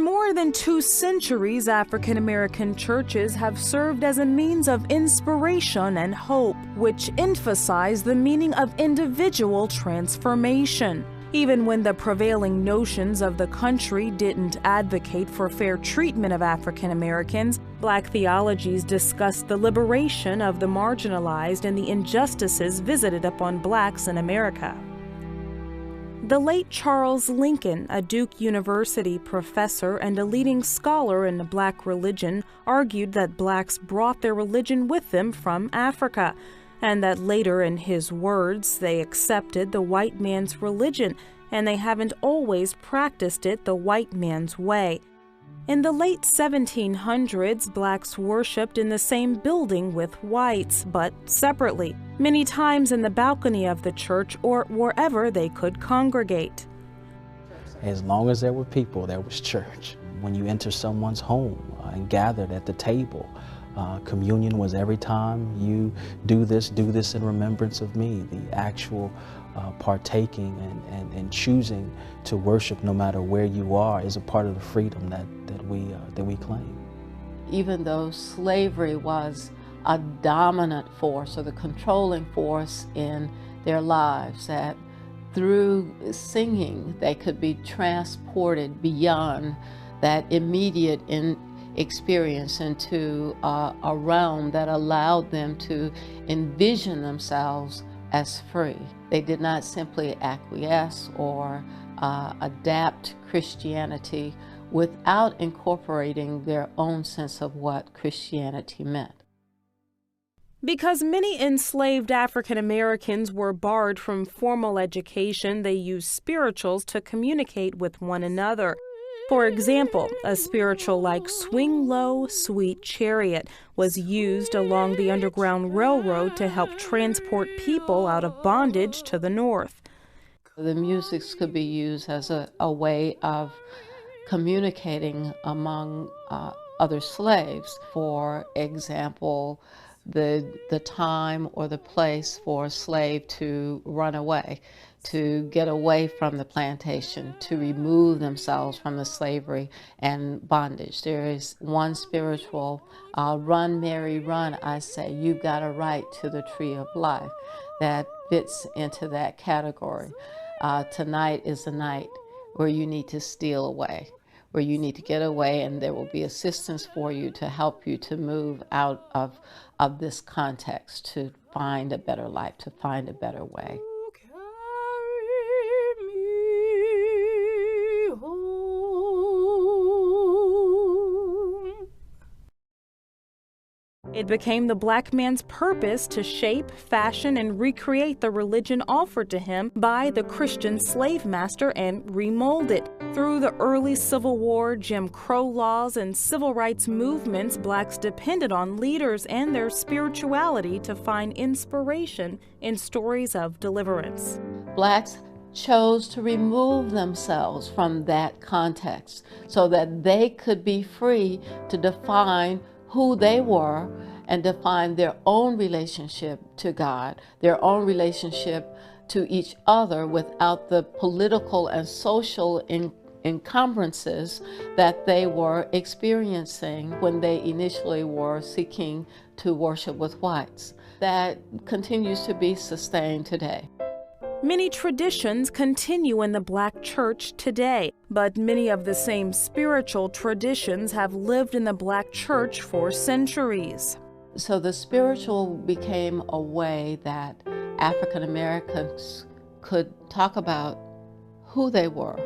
more than 2 centuries, African American churches have served as a means of inspiration and hope, which emphasize the meaning of individual transformation. Even when the prevailing notions of the country didn't advocate for fair treatment of African Americans, Black theologies discussed the liberation of the marginalized and the injustices visited upon Blacks in America. The late Charles Lincoln, a Duke University professor and a leading scholar in Black religion, argued that Blacks brought their religion with them from Africa, and that later, in his words, they accepted the white man's religion, and they haven't always practiced it the white man's way. In the late 1700s, Blacks worshipped in the same building with whites, but separately, many times in the balcony of the church or wherever they could congregate. As long as there were people, there was church. When you enter someone's home and gathered at the table, communion was every time you do this in remembrance of me. The actual partaking and choosing to worship no matter where you are is a part of the freedom that we claim. Even though slavery was a dominant force or the controlling force in their lives, that through singing they could be transported beyond that immediate experience into a realm that allowed them to envision themselves as free. They did not simply acquiesce or adapt Christianity without incorporating their own sense of what Christianity meant. Because many enslaved African Americans were barred from formal education, they used spirituals to communicate with one another. For example, a spiritual like "Swing Low, Sweet Chariot" was used along the Underground Railroad to help transport people out of bondage to the North. The music could be used as a way of communicating among other slaves. For example, the time or the place for a slave to run away, to get away from the plantation, to remove themselves from the slavery and bondage. There is one spiritual, "Run, Mary, run, I say, you've got a right to the tree of life," that fits into that category. Tonight is the night where you need to steal away, where you need to get away, and there will be assistance for you to help you to move out of this context, to find a better life, to find a better way. It became the Black man's purpose to shape, fashion, and recreate the religion offered to him by the Christian slave master and remold it. Through the early Civil War, Jim Crow laws, and civil rights movements, Blacks depended on leaders and their spirituality to find inspiration in stories of deliverance. Blacks chose to remove themselves from that context so that they could be free to define who they were and define their own relationship to God, their own relationship to each other without the political and social encumbrances that they were experiencing when they initially were seeking to worship with whites. That continues to be sustained today. Many traditions continue in the Black church today, but many of the same spiritual traditions have lived in the Black church for centuries. So the spiritual became a way that African Americans could talk about who they were,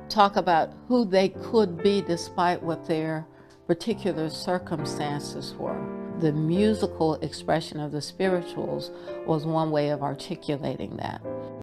talk about who they could be despite what their particular circumstances were. The musical expression of the spirituals was one way of articulating that.